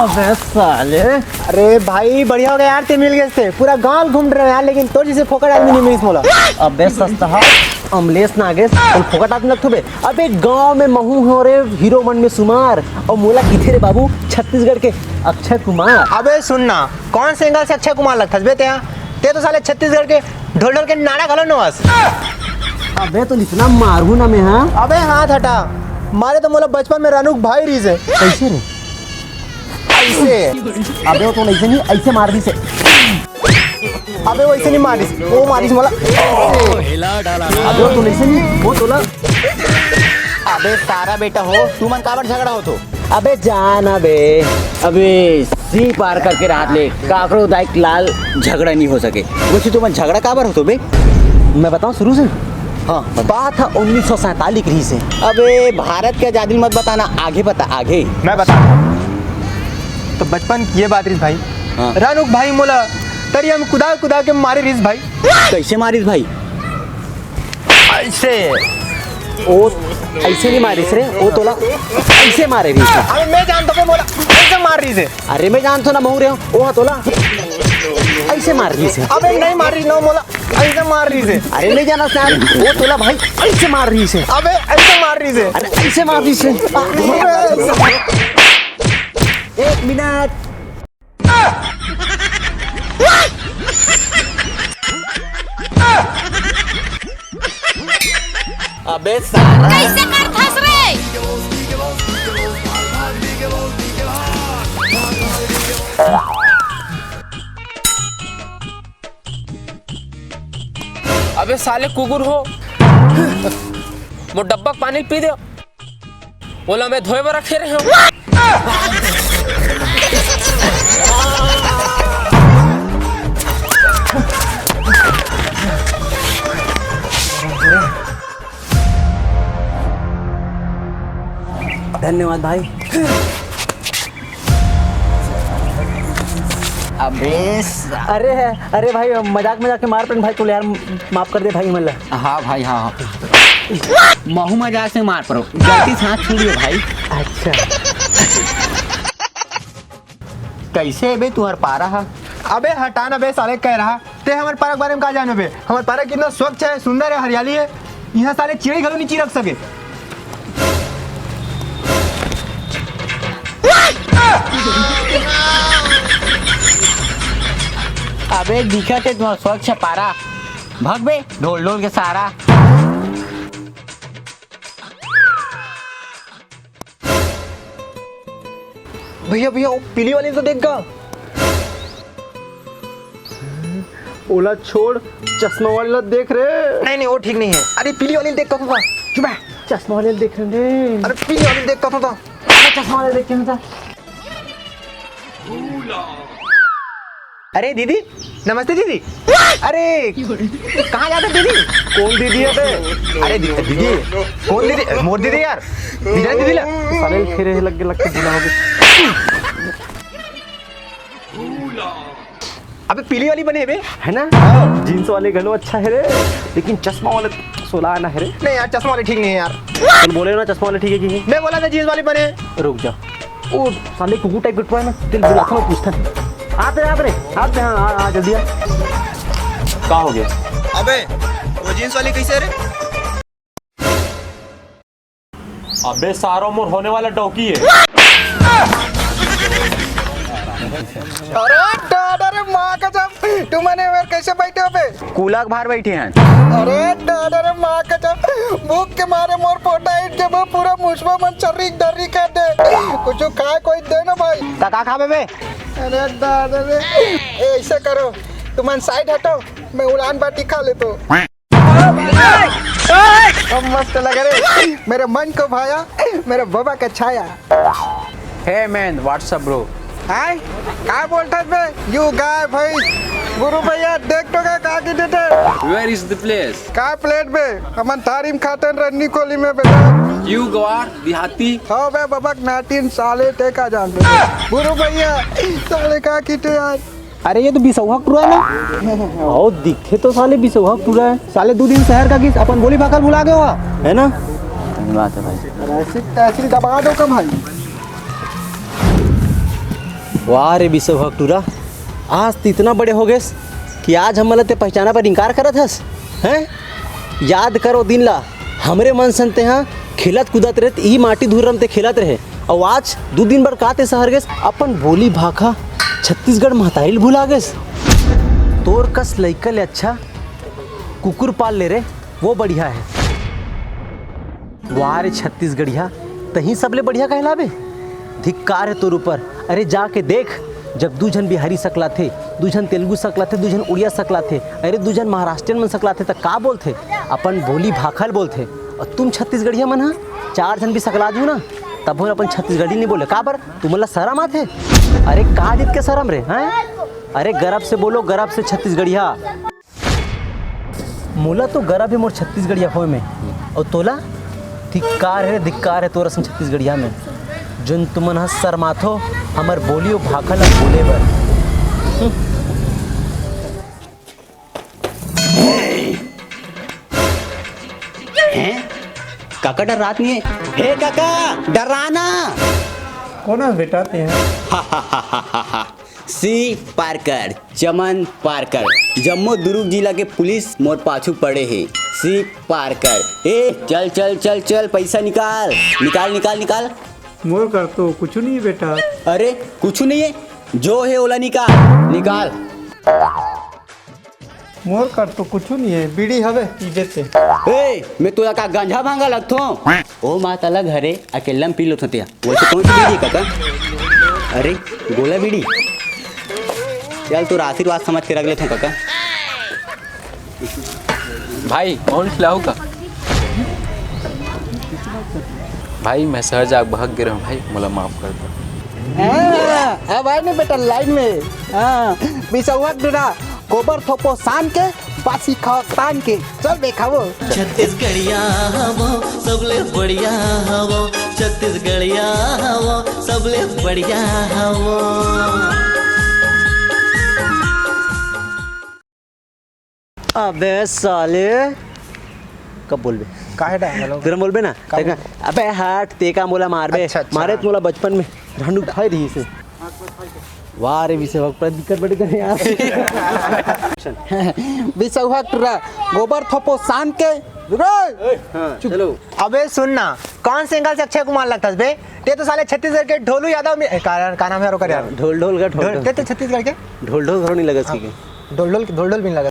अबे साले, अरे भाई बढ़िया हो गया यार, ते मिल गए थे। पूरा गांव घूम रहे हो यार, लेकिन तो जिसे फोकट आदमी नहीं मिली मोला। अबे सस्ता अमलेश नागेश और फोकट आदमी लगते बे। अबे गांव में महू हो रे हीरो वन में सुमार और मोला किथे रे बाबू छत्तीसगढ़ के अक्षय कुमार। अबे सुनना, कौन से एंगल से अक्षय कुमार लगता है ते? ते तो साले छत्तीसगढ़ के ढोल ढोल के नाड़ा घलो नवास। अबे तो इतना मारू ना मैं। हाँ अबे हाथ हटा, मारे तो मोला बचपन में रानू भाई रीस है। कैसे रे? ऐसे। अबे वो तो नहीं ऐसे मार दी से। अबे वैसे नहीं मारिस, वो मारिस मोला। अबे वो तो नहीं वो तोला। अबे सारा बेटा हो, तू मन काबर झगड़ा हो तो? अबे जाना बे। अबे सी पार करके रात ले काकरो दाइक लाल झगड़ा नहीं हो सके। वैसे तो मन झगड़ा काबर हो तो बे? मैं बताऊं शुरू से। हाँ बात था 1947 की से। अबे भारत की आजादी मत बताना, आगे बता आगे। मैं बता तो बचपन की ये बात रीस भाई। हाँ। रानू भाई मोला तरी हम कुदा कुदा के मारे रीस भाई। कैसे मारिस भाई? ऐसे। ओ ऐसे नहीं मारिस रे, वो तोला ऐसे मारे रही से। अबे मैं जानता हूँ मोला ऐसे मार रही से। अरे मैं जानता ना महू रे वो तोला ऐसे मार रही से। अबे नहीं मार रही ना मोला, ऐसे मार रही से। अरे नहीं जाना साल वो तोला भाई ऐसे मार रही से। अबे ऐसे मार रही से। अरे ऐसे मार रही से। एक मिनट। अबे साला कैसे कर फंस रे? अबे साले कुकुर हो, वो डब्बा पानी पी दो। बोला मैं धोए बर रखे रहे हूँ। धन्यवाद भाई। अरे अरे भाई मजाक मजाक के मार पे भाई, तू यार माफ कर दे भाई। मतलब हाँ भाई हाँ महू मजाक से मार पड़ो, गलती से हाथ छूट गया भाई। अच्छा कैसे बे तू हर पारा है? अबे हटा ना बे साले, कह रहा ते हमारे पार्क के बारे में कहा जाने बे। हमारे पार्क कितना स्वच्छ है, सुंदर है, हरियाली है। यहाँ साले चिड़ै घलो नीचे रख सके। अबे दिखत है तुम्हारा स्वच्छ पारा, भग बे ढोल ढोल के सारा। भैया भैया वो पीली वाली तो देख गा। ओला छोड़, चश्मा वाला देख रे। नहीं नहीं वो ठीक नहीं है। अरे पीली वाली देख कब था? चुप है। चश्मा वाले देख रहे। अरे पीली वाली देख कब था? चश्मा वाले देख रहे था। अरे दीदी, नमस्ते दीदी। अरे कहाँ जाते दीदी? कौन दीदी है बे? अरे दीदी कौन दीदी? मोर दीदी यार, दीदी दीदी ला। साले खेरे लग के बुला हो गए। अबे पीली वाली बने बे, है ना? जींस वाले गलो अच्छा है रे, लेकिन चश्मा वाले सोला ना है रे। नहीं यार चश्मा वाले ठीक नहीं है यार। तुम बोले ना चश्मा वाले ठीक है कि? मैं बोला था जींस वाली बने। रुक जा, वो साले कुकू टाइप बिटवा ना दिल बुलाता हूँ, पूछता है। आते आते हाँ जल्दी आ। क्या हो गया? अबे वो जींस वाली कैसे रे? अबे सारा मोर होने वाला डौकी है। अरे माँ का जब तुम मेरे कैसे बैठे हो बे? कूला के बाहर बैठे हैं। अरे माँ का जब भूख के मारे मोर पोटा इट के वो पूरा मुश्बा मन चर्री डर्री कर दे। कुछ खाए कोई दे ना भाई। का खा बे? अरे दादा रे, ऐसे करो तुम साइड हटो, मैं उड़ान बाटी खा लेता हूँ। मस्त लग रहे, मेरे मन को भाया, मेरे बाबा का छाया। Hey man what's up bro. Hi क्या बोलता बे? यू गाय भाई गुरु भैया देख तो का की देते? Where is the place? का प्लेट बे? हमन थारीम खाते रन्नी कोली में बेटा। You गवार देहाती। हाँ बे बबक नाटिन साले ते का जान बे। गुरु भैया साले का की ते यार। अरे ये तो बिसौहा पूरा ना। और दिखे तो साले बिसौहा पूरा है। साले 2 दिन शहर का किस अपन बोली भाकर भुला गए हुआ है ना? बात है भाई। ऐसी तैसी दबा दो का भाई। वाह रे विश्व भक्तुरा, आज तो इतना बड़े हो गए कि आज हम ते पहचाना पर इनकार करत हस हैं। याद करो दिन ला हमरे मन संते हाँ खेलत कूदत रहे, यही माटी धूर रमते खेलत रहे, और आज 2 दिन बर काते शहर गए अपन बोली भाखा छत्तीसगढ़ महताइल भुला गए। तोर कस लइका ले अच्छा कुकुर पाल ले रे, वो बढ़िया है। वाह रे छत्तीसगढ़िया, तही सबले बढ़िया कहलावे। धिक्कार है तोर ऊपर। अरे जाके देख, जब 2 जन बिहारी सकला थे, 2 जन तेलुगु सकला थे, 2 जन उड़िया सकला थे, अरे 2 जन महाराष्ट्रियन मन सकला थे, तो का बोलते अपन बोली भाखल बोलते। और तुम छत्तीसगढ़िया मन हाँ 4 जन भी सकला दू ना तब अपन छत्तीसगढ़ी नहीं बोले का बर, तुम्हारा शर्म आते। अरे का जित के शर्म रे हैं। अरे गर्व से बोलो, गर्व से छत्तीसगढ़िया। मोला तो गर्व है मोर छत्तीसगढ़िया हो में, और तोला धिक्कार है तोरा संग छत्तीसगढ़िया में। जोन तुमन हस शर्माथो हमर बोलियो भाखल बोले बर। हैं काका डर रात नहीं है। हे काका डराना कौन है बेटा ते हैं? सी पारकर, चमन पारकर, जम्मू दुर्ग जिला के पुलिस मोर पाछू पड़े है। सी पारकर, ए चल चल चल चल पैसा निकाल निकाल निकाल निकाल। मोर कर तो कुछ नहीं बेटा। अरे कुछ नहीं है, जो है ओला निकाल निकाल। मोर कर तो कुछ नहीं है, बीड़ी हवे पी देते। ए मैं तो का गांजा भांगा लगथो। ओ माता ला घरे अकेला में पी लो थते। वैसे कौन सी बीड़ी है काका? अरे गोला बीड़ी। चल तो आशीर्वाद समझ के रख लेता हूँ काका। भाई कौन खिलाऊ का? भाई मैं सहज आग भाग गिरा हूँ भाई, मला माफ कर दो। अब आए नहीं बेटा लाइन में। हाँ बिसौआ डरा गोबर थोपो सान के बासी खाओ तान के। चल बेखावो। छत्तीसगढ़िया हवो सबले बढ़िया हवो, छत्तीसगढ़िया हवो सबले बढ़िया हवो। अबे साले कब बोलबे काहे डांगलो? तेरा बोलबे ना देखा। अबे हट ते का मोला मारबे। अच्छा। मारे तो मोला बचपन में ढंडू खाई रही से। वाह रे विषय वक्त पर दिक्कत बड़ी करे यार। बिसौआ डरा गोबर थोपो सान के। चलो अबे सुन ना, कौन सिंगल से अक्षय कुमार लगता है बे? ते तो साले छत्तीसगढ़ के ढोलू यादव में का नाम है रोकर यार। ढोल ढोल का ढोल ते तो छत्तीसगढ़ के ढोल ढोल घरों नहीं लगा सी के। ढोल भी नहीं लगा।